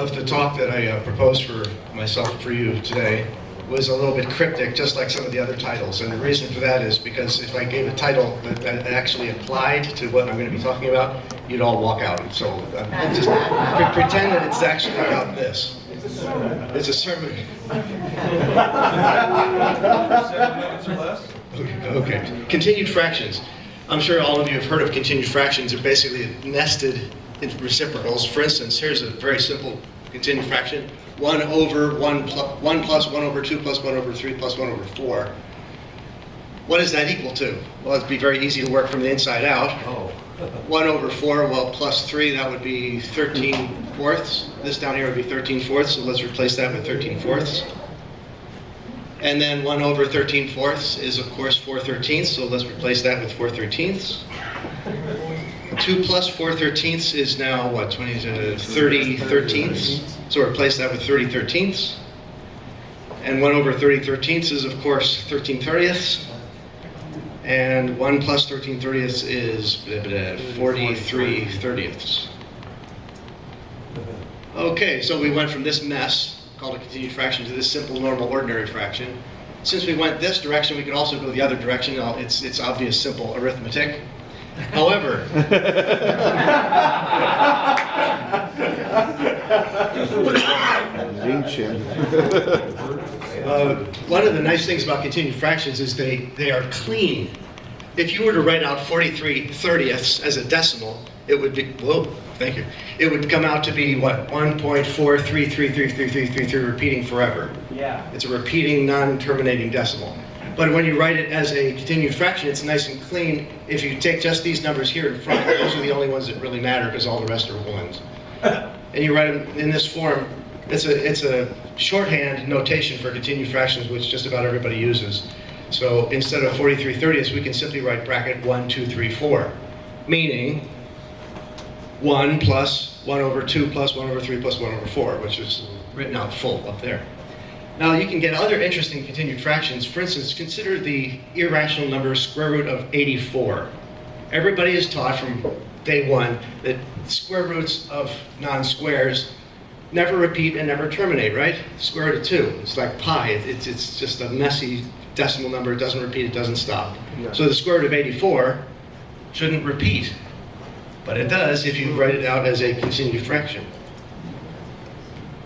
Of the talk that I proposed for myself for you today was a little bit cryptic, just like some of the other titles. And the reason for that is because if I gave a title that actually applied to what I'm going to be talking about, you'd all walk out. So just pretend that it's actually about this. It's a sermon. 7 minutes or less? Okay. Continued fractions. I'm sure all of you have heard of continued fractions. They're basically nested reciprocals. For instance, here's a very simple continued fraction. 1 over 1 plus 1 over 2 plus 1 over 3 plus 1 over 4. What is that equal to? Well, it'd be very easy to work from the inside out. 1 over 4, well, plus 3, that would be 13 fourths. This down here would be 13 fourths, so let's replace that with 13 fourths. And then 1 over 13 fourths is, of course, 4 thirteenths, so let's replace that with 4 thirteenths. 2 plus 4 thirteenths is now, what, 30 thirteenths? So replace that with 30 thirteenths. And 1 over 30 thirteenths is, of course, 13 thirtieths. And 1 plus 13 thirtieths is 43 thirtieths. Okay, so we went from this mess, called a continued fraction, to this simple, normal, ordinary fraction. Since we went this direction, we could also go the other direction. It's obvious, simple arithmetic. However, one of the nice things about continued fractions is they are clean. If you were to write out 43 thirtieths as a decimal, it would be, whoa, thank you. It would come out to be, what, 1.43333333 repeating forever. Yeah. It's a repeating, non-terminating decimal. But when you write it as a continued fraction, it's nice and clean. If you take just these numbers here in front, those are the only ones that really matter because all the rest are ones. And you write them in this form. It's a shorthand notation for continued fractions, which just about everybody uses. So instead of 43 thirtieths, we can simply write bracket 1, 2, 3, 4, meaning 1 plus 1 over 2 plus 1 over 3 plus 1 over 4, which is written out full up there. Now you can get other interesting continued fractions. For instance, consider the irrational number square root of 84. Everybody is taught from day one that square roots of non-squares never repeat and never terminate, right? Square root of 2, it's like pi. It's just a messy decimal number. It doesn't repeat, it doesn't stop. Yeah. So the square root of 84 shouldn't repeat, but it does if you write it out as a continued fraction.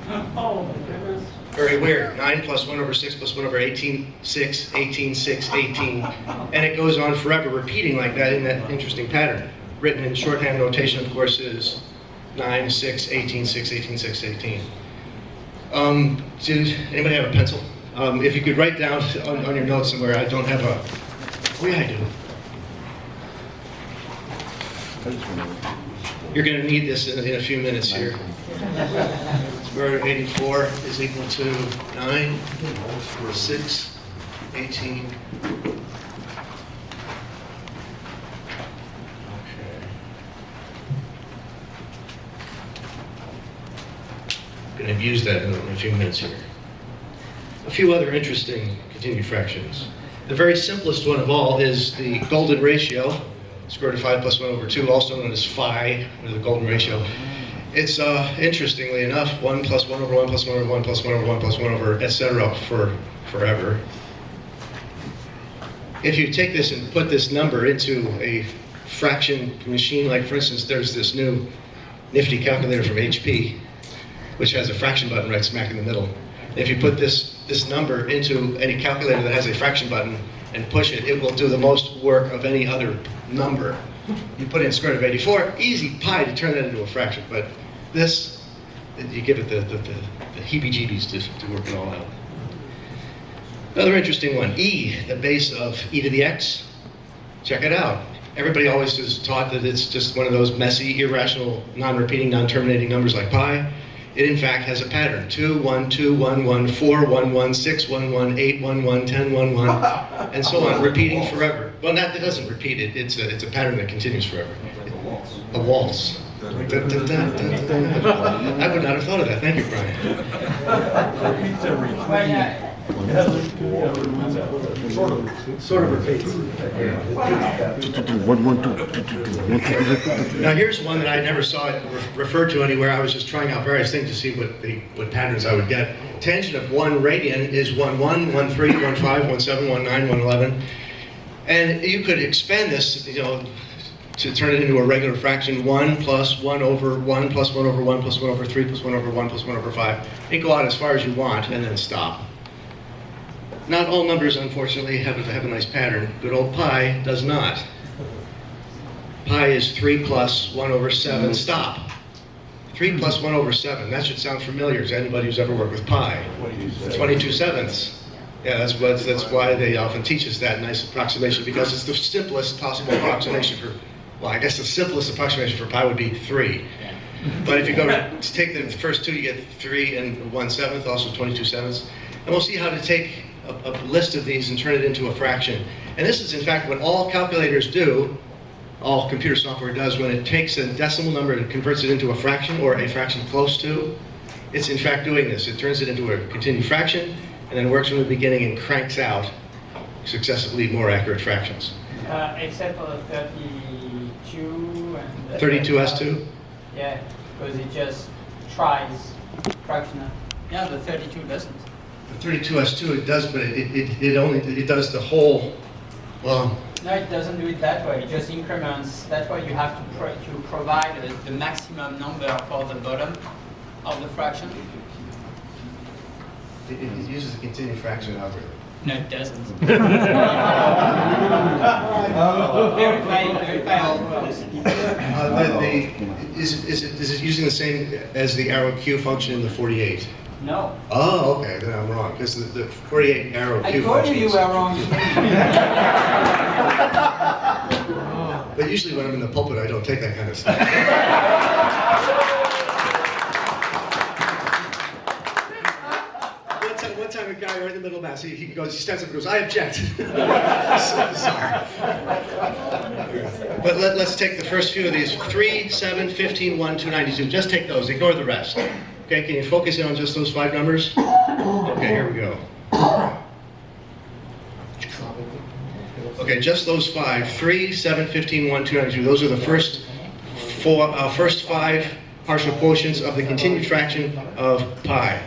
Oh my goodness. Very weird. 9 plus 1 over 6 plus 1 over 18, 6, 18, 6, 18. And it goes on forever, repeating like that in that interesting pattern. Written in shorthand notation, of course, is 9, 6, 18, 6, 18, 6, 18. Does anybody have a pencil? If you could write down on your notes somewhere, I don't have a... Oh yeah, I do. You're going to need this in a few minutes here. Square root of 84 is equal to 9, 6, 18. I'm going to use that in a few minutes here. A few other interesting continued fractions. The very simplest one of all is the golden ratio, square root of 5 plus 1 over 2, also known as phi, or the golden ratio. It's, interestingly enough, 1 plus 1 over 1 plus 1 over 1 plus 1 over 1 plus 1 over, etc. for forever. If you take this and put this number into a fraction machine, like for instance, there's this new nifty calculator from HP, which has a fraction button right smack in the middle. If you put this number into any calculator that has a fraction button and push it, it will do the most work of any other number. You put in square root of 84, easy pie to turn that into a fraction, but this, you give it the heebie-jeebies to work it all out. Another interesting one, e, the base of e to the x. Check it out. Everybody always is taught that it's just one of those messy, irrational, non-repeating, non-terminating numbers like pi. It in fact has a pattern. 2, 1, 2, 1, 1, 4, 1, 1, 6, 1, 1, 8, 1, 1, 10, 1, 1, and so on, repeating forever. Well, it doesn't repeat. It's a pattern that continues forever. A waltz. I would not have thought of that. Thank you, Brian. Repeats every 3 Sort of repeats. Now here's one that I never saw it referred to anywhere. I was just trying out various things to see what patterns I would get. Tangent of 1 radian is 1, 1, 1, 3, 1, 5, 1, 7, 1, 9, 1, 11. And you could expand this, to turn it into a regular fraction, 1 plus 1 over 1 plus 1 over 1 plus 1 over 3 plus 1 over 1 plus 1 over 5. You go out as far as you want and then stop. Not all numbers, unfortunately, have a nice pattern. Good old pi does not. Pi is 3 plus 1 over 7, stop. 3 plus 1 over 7, that should sound familiar to anybody who's ever worked with pi. 22 sevenths. Yeah, that's why they often teach us that nice approximation, because it's the simplest possible approximation for, well, I guess the simplest approximation for pi would be 3. But if you go to take the first two, you get 3 and 1/7, also 22 sevenths. And we'll see how to take a list of these and turn it into a fraction. And this is, in fact, what all calculators do, all computer software does, when it takes a decimal number and converts it into a fraction, or a fraction close to. It's, in fact, doing this. It turns it into a continued fraction, and then works from the beginning and cranks out successively more accurate fractions. Except for the 32 and the 32s2? Yeah, because it just tries fractional. Yeah, the 32 doesn't. The 32s2 it does, but it does the whole, well. No, it doesn't do it that way. It just increments. That's why you have to provide the maximum number for the bottom of the fraction. It uses a continued fraction algorithm. No, it doesn't. Verify all rules. Is it using the same as the arrow Q function in the 48? No. Oh, okay, then I'm wrong, because the 48 arrow Q function. I told you were wrong. But usually when I'm in the pulpit, I don't take that kind of stuff. One time a guy right in the middle of mass, he stands up and goes, "I object." Sorry. But let's take the first few of these. 3, 7, 15, 1, 2, 92. Just take those, ignore the rest. Okay, can you focus in on just those 5 numbers? Okay, here we go. Okay, just those 5. 3, 7, 15, 1, 2, 92. Those are the first 5 partial quotients of the continued fraction of pi.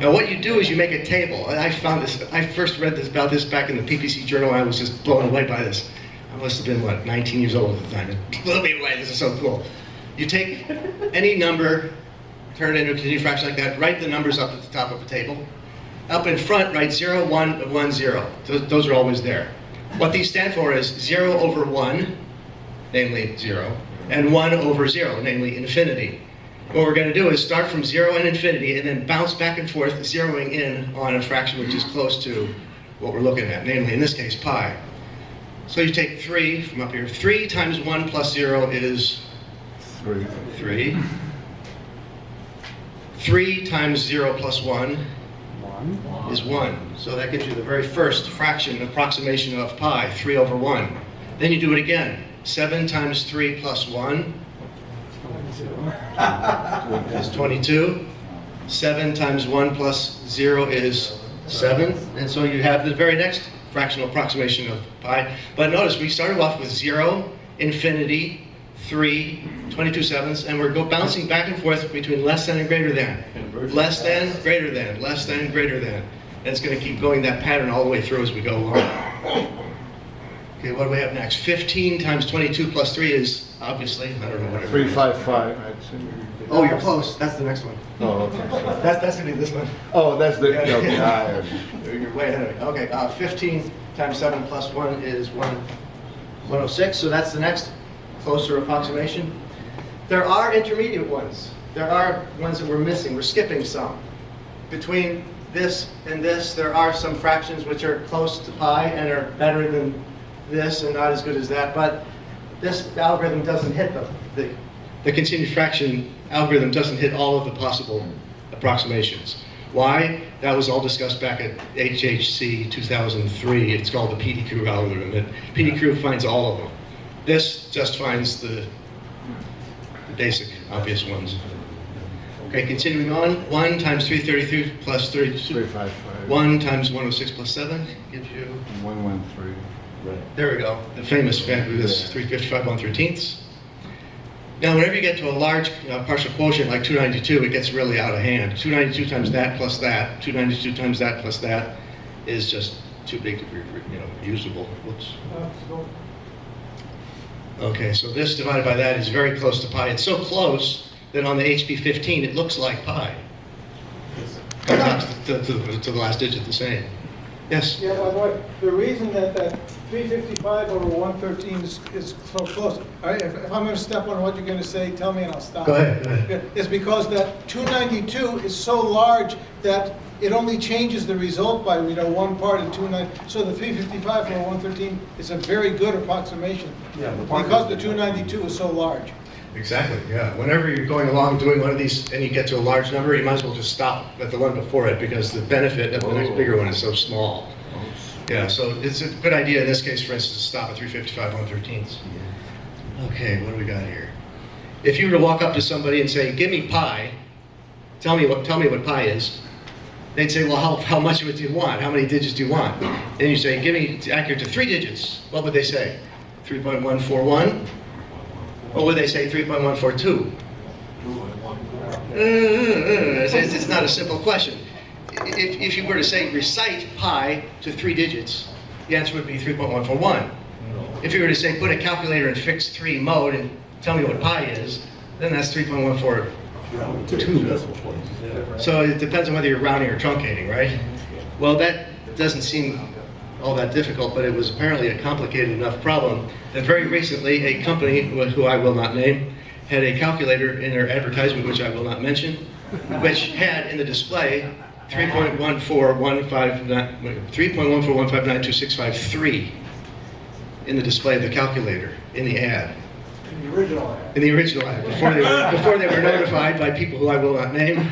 Now what you do is you make a table. And I found this, I first read about this back in the PPC journal. I was just blown away by this. I must have been, 19 years old at the time. It blew me away, this is so cool. You take any number, turn it into a continued fraction like that, write the numbers up at the top of the table. Up in front, write 0, 1, 1, 0. Those are always there. What these stand for is 0 over 1, namely 0, and 1 over 0, namely infinity. What we're going to do is start from 0 and infinity and then bounce back and forth, zeroing in on a fraction which is close to what we're looking at, namely, in this case, pi. So you take 3 from up here. 3 times 1 plus 0 is 3. 3 times 0 plus 1 is 1. So that gives you the very first fraction approximation of pi, 3 over 1. Then you do it again. 7 times 3 plus 1 is 22. 7 times 1 plus 0 is 7. And so you have the very next fractional approximation of pi. But notice we started off with 0, infinity, 3, 22 sevenths, and we're bouncing back and forth between less than and greater than. Less than, greater than, less than, greater than. And it's going to keep going that pattern all the way through as we go along. Okay, what do we have next? 15 times 22 plus 3 is, obviously, I don't know what it is. 355. Oh, you're close. That's the next one. Oh, okay. That's going to be this one. Oh, that's the. Yeah. Okay. You're way ahead of me. Okay, 15 times 7 plus 1 is 106, so that's the next closer approximation. There are intermediate ones. There are ones that we're missing. We're skipping some. Between this and this, there are some fractions which are close to pi and are better than this and not as good as that, but this algorithm doesn't hit the continued fraction algorithm doesn't hit all of the possible approximations. Why? That was all discussed back at HHC 2003. It's called the PD-Crew algorithm. And PD-Crew finds all of them. This just finds the basic, obvious ones. Okay, continuing on, 1 times 333 plus 32. 355. 1 times 106 plus 7 gives you, 113. there we go, the famous this 355 1/13. Now, whenever you get to a large partial quotient like 292, it gets really out of hand. 292 times that plus that, 292 times that plus that is just too big to be, usable. Whoops. Okay, so this divided by that is very close to pi. It's so close that on the HP15 it looks like pi. Comes out to the last digit the same. Yes? Yeah, by the way, the reason that 355 over 113 is so close, all right, if I'm going to step on what you're going to say, tell me and I'll stop. Go ahead. It's because that 292 is so large that it only changes the result by, 1 part in 290. So the 355 over 113 is a very good approximation. Yeah, Because the 292 is so large. Exactly, yeah. Whenever you're going along doing one of these and you get to a large number, you might as well just stop at the one before it because the benefit of the next bigger one is so small. Yeah, so it's a good idea in this case, for instance, to stop at 355 1/13. Okay, what do we got here? If you were to walk up to somebody and say, "Give me pi," tell me what pi is, they'd say, "Well, how much of it do you want? How many digits do you want?" And you say, "Give me it's accurate to 3 digits." What would they say? 3.141? Or would they say 3.142? It's not a simple question. If you were to say recite pi to 3 digits, the answer would be 3.141. If you were to say put a calculator in fixed 3 mode and tell me what pi is, then that's 3.142. So it depends on whether you're rounding or truncating, right? Well, that doesn't seem all that difficult, but it was apparently a complicated enough problem that very recently a company, who I will not name, had a calculator in their advertisement, which I will not mention, which had in the display 3.141592653 in the display of the calculator in the ad. In the original ad. In the original ad, before they were notified by people who I will not name.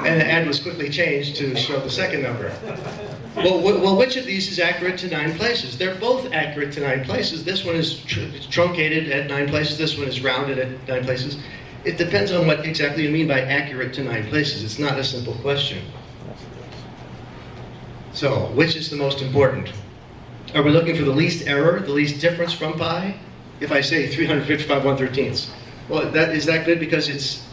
And the ad was quickly changed to show the second number. Well, which of these is accurate to 9 places? They're both accurate to 9 places. This one is truncated at 9 places. This one is rounded at 9 places. It depends on what exactly you mean by accurate to 9 places. It's not a simple question. So, which is the most important? Are we looking for the least error, the least difference from pi? If I say 355 1/13, well, is that good because it's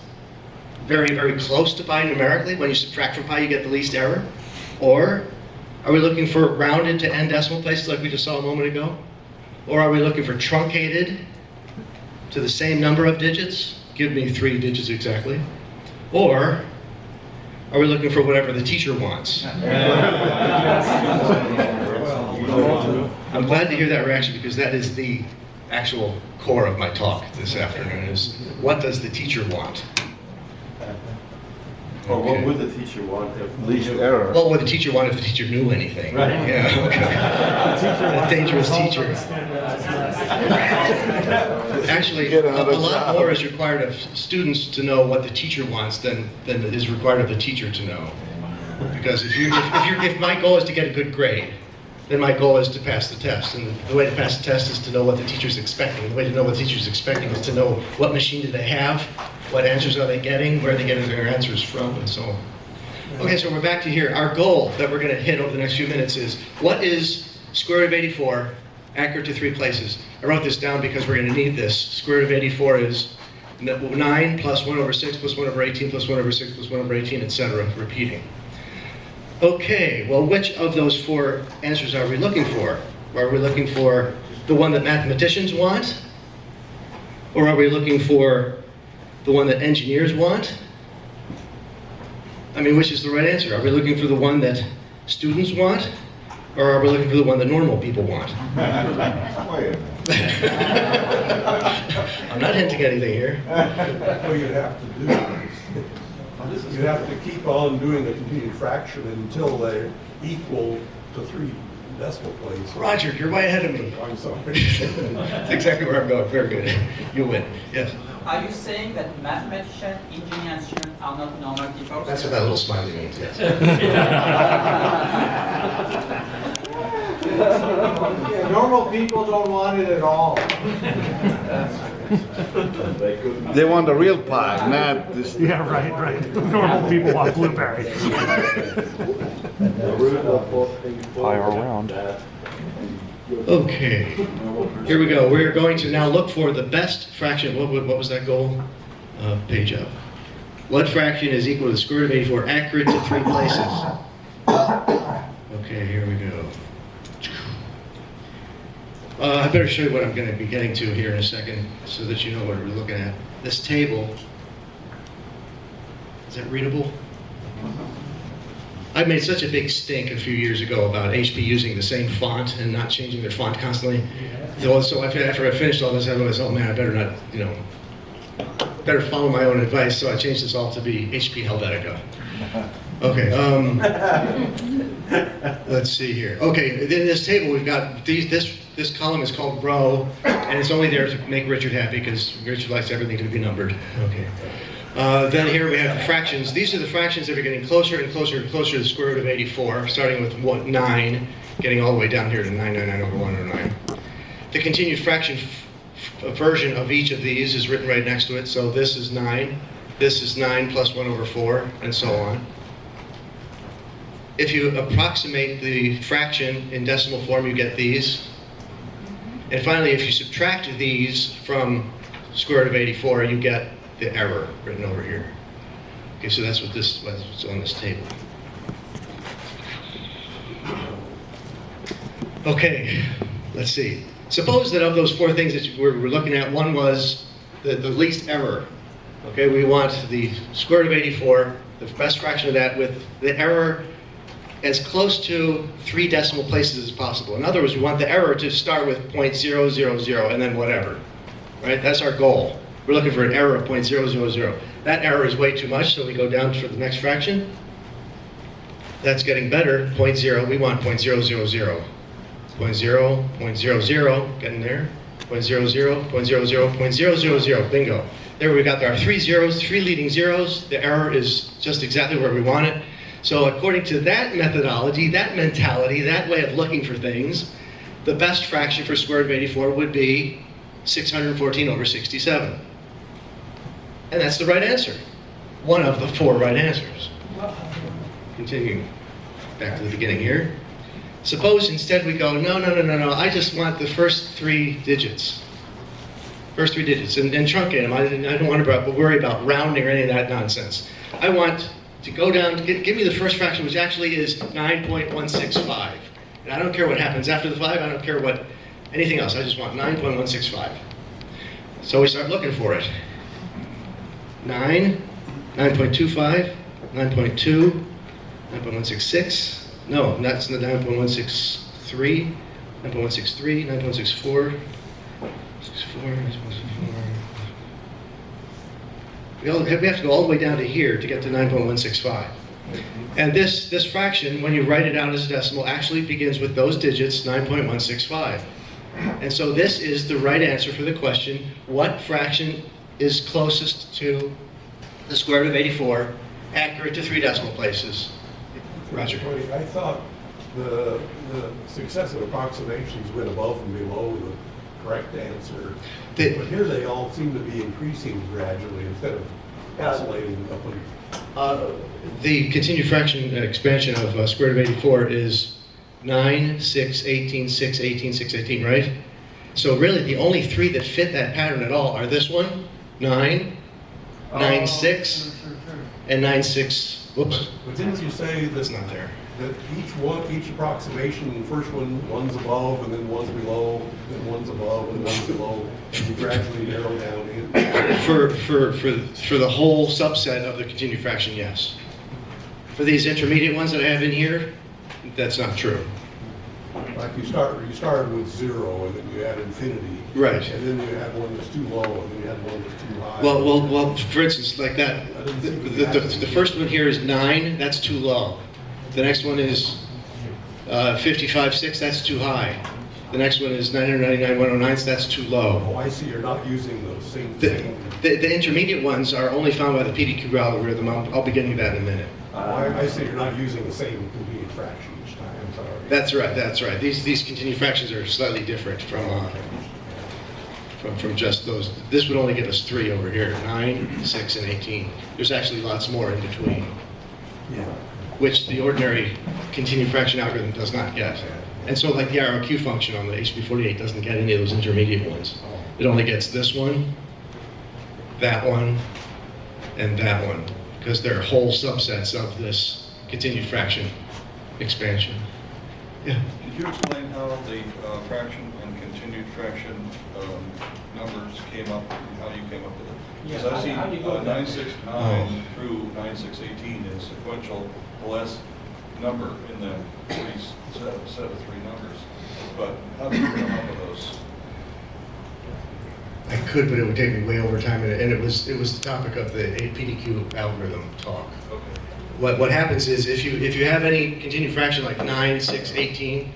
very, very close to pi numerically? When you subtract from pi, you get the least error? Or are we looking for rounded to n decimal places like we just saw a moment ago? Or are we looking for truncated to the same number of digits? Give me 3 digits exactly. Or are we looking for whatever the teacher wants? I'm glad to hear that reaction because that is the actual core of my talk this afternoon is what does the teacher want? Or what would the teacher want if Least error. What would the teacher want if the teacher knew anything? Right. Yeah, okay. A dangerous teacher. Actually, Get a another lot job. more is required of students to know what the teacher wants than is required of the teacher to know. Because if my goal is to get a good grade, then my goal is to pass the test. And the way to pass the test is to know what the teacher's expecting. The way to know what the teacher's expecting is to know what machine do they have, what answers are they getting, where are they getting their answers from, and so on. Okay, so we're back to here. Our goal that we're going to hit over the next few minutes is, what is square root of 84 accurate to 3 places? I wrote this down because we're going to need this. Square root of 84 is 9 plus 1 over 6 plus 1 over 18 plus 1 over 6 plus 1 over 18, etc., repeating. Okay, well, which of those 4 answers are we looking for? Are we looking for the one that mathematicians want? Or are we looking for the one that engineers want? I mean, which is the right answer? Are we looking for the one that students want? Or are we looking for the one that normal people want? Wait a minute. I'm not hinting anything here. What you'd have to do is, you have to keep on doing the continued fraction until they're equal to 3 decimal places. Roger, you're way ahead of me. I'm sorry. That's exactly where I'm going. Very good. You win. Yes. Are you saying that mathematicians, engineers, and students are not normal people? That's what that little smiley means, yes. Yeah, normal people don't want it at all. They couldn't. They want the real pie, not this. Yeah, right. Normal people want blueberry. Pie all around. Okay, here we go. We're going to now look for the best fraction. What was that goal? Page up. What fraction is equal to the square root of 84 accurate to 3 places? Okay, here we go. I better show you what I'm going to be getting to here in a second so that you know what we're looking at. This table, is that readable? I made such a big stink a few years ago about HP using the same font and not changing their font constantly. So after I finished all this, I realized, oh man, I better not, better follow my own advice. So I changed this all to be HP Helvetica. Okay, let's see here. Okay, in this table we've got this column is called row, and it's only there to make Richard happy because Richard likes everything to be numbered. Okay. Then here we have the fractions. These are the fractions that are getting closer and closer and closer to the square root of 84, starting with 9, getting all the way down here to 999 over 109. The continued fraction version of each of these is written right next to it. So this is 9, this is 9 plus 1 over 4, and so on. If you approximate the fraction in decimal form, you get these. And finally, if you subtract these from square root of 84, you get the error written over here. Okay, so that's what's on this table. Okay, let's see. Suppose that of those 4 things that we're looking at, one was the least error. Okay, we want the square root of 84, the best fraction of that, with the error as close to 3 decimal places as possible. In other words, we want the error to start with 0.000 and then whatever. Right? That's our goal. We're looking for an error of 0.000. That error is way too much, so we go down to the next fraction. That's getting better, 0.0. We want 0.000. 0.0, 0.00, getting there. 0.00, 0.00, 0.000, bingo. There we got our 3 zeros, 3 leading zeros. The error is just exactly where we want it. So according to that methodology, that mentality, that way of looking for things, the best fraction for square root of 84 would be 614 over 67. And that's the right answer. One of the 4 right answers. Continuing back to the beginning here. Suppose instead we go, no, I just want the first 3 digits. First 3 digits, and truncate them. I don't want to worry about rounding or any of that nonsense. I want to go down, give me the first fraction, which actually is 9.165. And I don't care what happens after the 5, I don't care what anything else, I just want 9.165. So we start looking for it. 9, 9.25, 9.2, 9.166, no, that's the 9.163, 9.163, 9.164, 64, 9.164. We have to go all the way down to here to get to 9.165. And this fraction, when you write it out as a decimal, actually begins with those digits, 9.165. And so this is the right answer for the question, what fraction is closest to the square root of 84, accurate to 3 decimal places? Roger. I thought the successive approximations went above and below the correct answer. But here they all seem to be increasing gradually instead of oscillating up and... The continued fraction expansion of square root of 84 is 9, 6, 18, 6, 18, 6, 18, right? So really the only 3 that fit that pattern at all are this one, 9, 9, 6, and 9, 6, whoops. But didn't you say That's that, not there. that each approximation, the first one's above, and then one's below, then one's above, and one's below, and you gradually narrow down in? For the whole subset of the continued fraction, yes. For these intermediate ones that I have in here, that's not true. Like you started with 0, and then you had infinity. Right. And then you had one that's too low, and then you had one that's too high. Well, for instance, like that, the first one here is 9, that's too low. The next one is 55.6, that's too high. The next one is 999.109, so that's too low. Oh, I see, you're not using those same The intermediate ones are only found by the PDQ algorithm. I'll be getting to that in a minute. I see you're not using the same continued fraction each time, I'm sorry. That's right. These continued fractions are slightly different from from just those. This would only give us 3 over here, 9, 6, and 18. There's actually lots more in between, which the ordinary continued fraction algorithm does not get. And so like the ROQ function on the HB48 doesn't get any of those intermediate ones. It only gets this one, that one, and that one, because they're whole subsets of this continued fraction expansion. Yeah. Could you explain how the fraction and continued fraction numbers came up, how you came up with it? Because I see how do you go with that? 969 through 9618 is sequential, the last number in the set of 3 numbers. But how did you come up with those? I could, but it would take me way over time, and it was the topic of the PDQ algorithm talk. Okay. What happens is if you have any continued fraction like 9, 6, 18,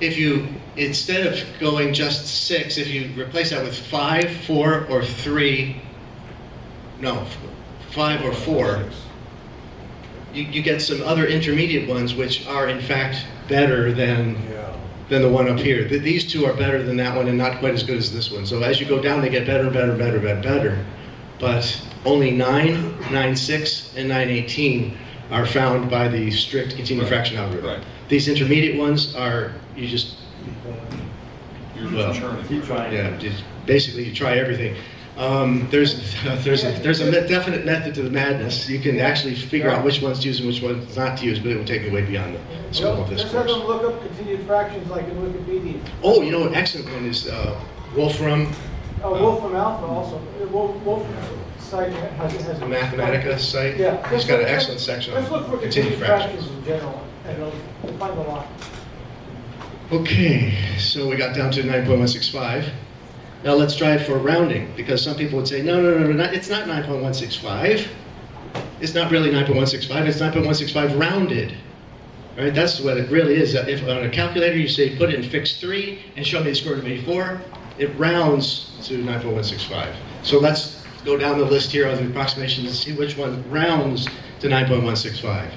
if you, instead of going just 6, if you replace that with 5, 4, or 3, no, 5 or 4, you get some other intermediate ones which are in fact better than the one up here. These two are better than that one and not quite as good as this one. So as you go down, they get better and better and better and better. But only 9, 9.6, and 9.18 are found by the strict continued fraction algorithm. Right. These intermediate ones are, You're just churning. Keep trying. yeah, just basically you try everything. There's a definite method to the madness. You can actually figure out which ones to use and which ones not to use, but it will take me way beyond the scope of this Let's have them course. look up continued fractions like in Wikipedia. Oh, you know what excellent one is Wolfram Wolfram Alpha also. Wolfram site has a Mathematica site. Yeah. He's got an excellent section Let's look for on continued fractions. in general, and we'll find a lot. Okay, so we got down to 9.165. Now let's try it for rounding, because some people would say, no, it's not 9.165. It's not really 9.165, it's 9.165 rounded. Right, that's what it really is. If on a calculator you say put it in fixed 3 and show me the square root of 84, it rounds to 9.165. So let's go down the list here of the approximations and see which one rounds to 9.165.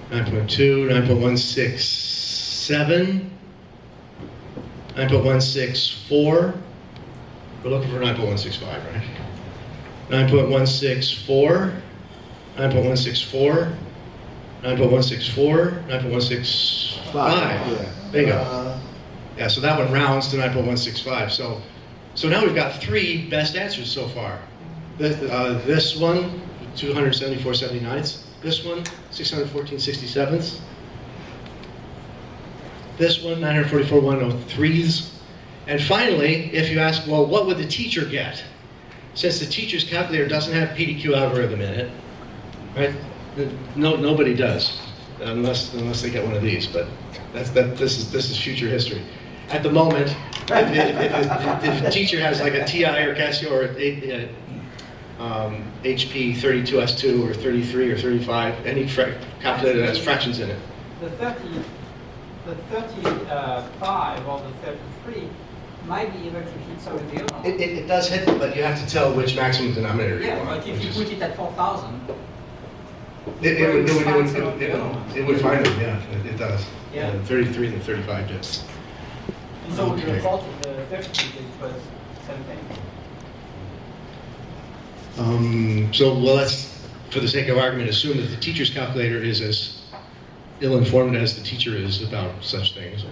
9.2, 9.167, 9.164. We're looking for 9.165, right? 9.164, 9.164, 9.164, 9.165. Bingo. Yeah, so that one rounds to 9.165. So now we've got 3 best answers so far. This one, 274.79. This one, 614.67. This one, 944.103. And finally, if you ask, well, what would the teacher get? Since the teacher's calculator doesn't have PDQ algorithm in it, right? Nobody does, unless they get one of these. But this is future history. At the moment, if a teacher has like a TI or Casio or HP 32S2 or 33 or 35, any calculator that has fractions in it. The 35 or the 33 might be able to hit some of the other ones. It does hit, but you have to tell which maximum denominator you Yeah, want. but if you put it at 4,000, It would find them, yeah, it does. Yeah. The 33 and the 35 did. and so with Okay. the 40, the 30, it was same thing. So let's, for the sake of argument, assume that the teacher's calculator is as ill-informed as the teacher is about such things.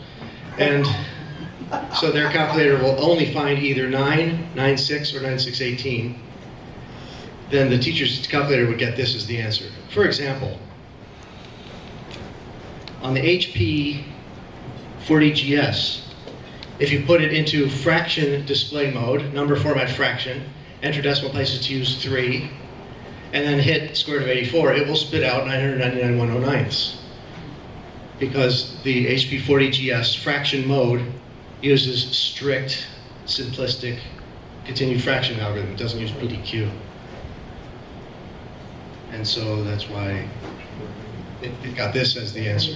And so their calculator will only find either 9, 9.6, or 9.618. Then the teacher's calculator would get this as the answer. For example, on the HP 40GS, if you put it into fraction display mode, number format fraction, enter decimal places to use 3, and then hit square root of 84, it will spit out 999.109ths. Because the HP 40GS fraction mode uses strict, simplistic, continued fraction algorithm. It doesn't use PDQ. And so that's why it got this as the answer.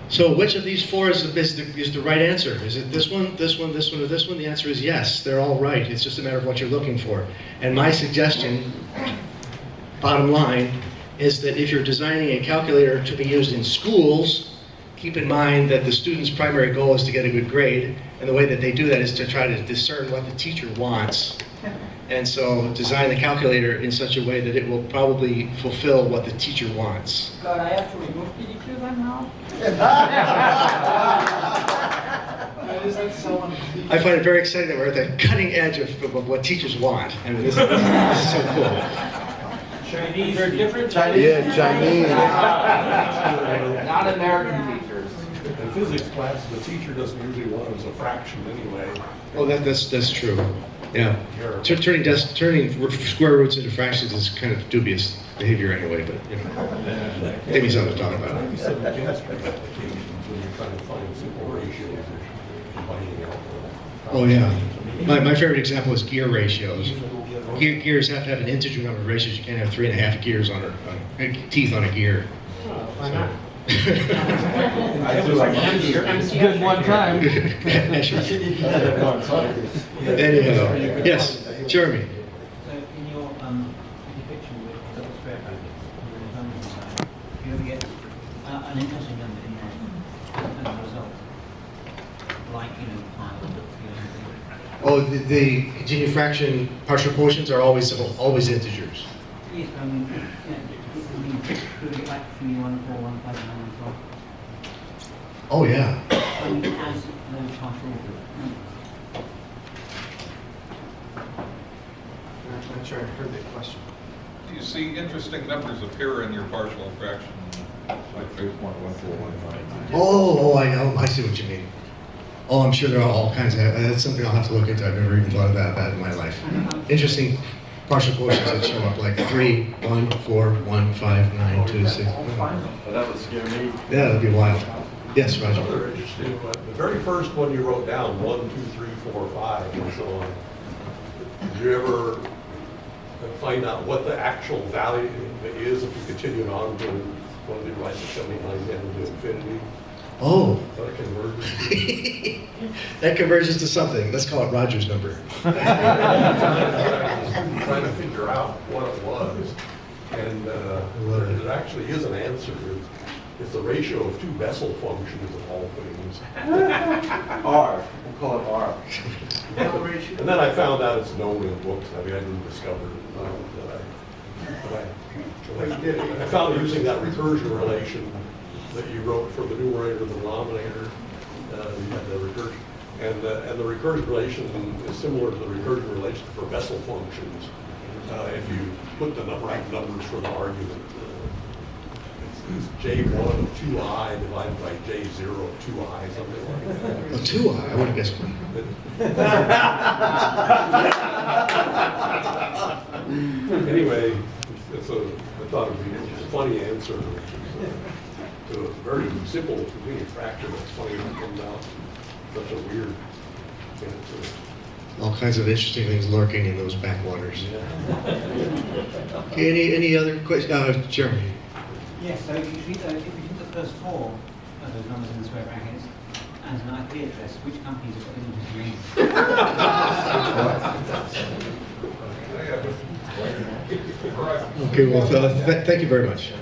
So which of these 4 is the right answer? Is it this one, this one, this one, or this one? The answer is yes, they're all right. It's just a matter of what you're looking for. And my suggestion, bottom line, is that if you're designing a calculator to be used in schools, keep in mind that the student's primary goal is to get a good grade, And the way that they do that is to try to discern what the teacher wants. And so design the calculator in such a way that it will probably fulfill what the teacher wants. God, I have to remove PDQ then now? I find it very exciting that we're at the cutting edge of what teachers want. I mean, this is so cool. Chinese are different. Yeah, Chinese. Not American teachers. In physics class, the teacher doesn't usually want it as a fraction anyway. Oh, that's true. Yeah. Turning square roots into fractions is kind of dubious behavior anyway, but, you know, maybe something to talk about. Maybe some chemistry applications when you're trying to find simple ratios or combining out. Oh, yeah. My favorite example is gear ratios. Gears have to have an integer number of ratios. You can't have 3.5 gears on teeth on a gear. Why not? Good one time. Anyhow, yes, Jeremy. So in your depiction with double square brackets and the numbers inside, do you ever get an interesting number in there as a result? Like, pi or anything? Oh, the continued fraction partial quotients are always integers. Yes, I mean, could we get back 3, 1, 4, 1, 5, 9, and so on? Oh, yeah. I mean, as those partial numbers. I'm not sure I heard that question. Do you see interesting numbers appear in your partial fraction? Like 3.1415. Oh, I know. I see what you mean. Oh, I'm sure there are all kinds of. That's something I'll have to look into. I've never even thought of that in my life. Interesting partial quotients that show up like 3, 1, 4, 1, 5, 9, 2, 6. That would scare me. Yeah, that'd be wild. Yes, Roger. Another interesting one, the very first one you wrote down, 1, 2, 3, 4, 5, and so on. Did you ever find out what the actual value is if you continue on to one of the right 79 down to infinity? Oh. That converges. That converges to something. Let's call it Roger's number. Trying to figure out what it was, and there actually is an answer. It's the ratio of two Bessel functions of all things. R. We'll call it R. And then I found out it's known in books. I mean, I didn't discover it. I found using that recursion relation that you wrote for the numerator and the denominator. You had the recursion. And the recursion relation is similar to the recursion relation for Bessel functions. If you put the right numbers for the argument, it's J1 of 2i divided by J0 of 2i, something like that. Oh, 2i? I would have guessed one. Anyway, I thought it would be a funny answer to a very simple continued fraction. It's funny when it comes out such a weird answer. All kinds of interesting things lurking in those backwaters. Okay, any other questions? Jeremy. Yes, so if you treat the first 4 of those numbers in the square brackets as an IP address, which companies have got into the Okay, well, thank you very much.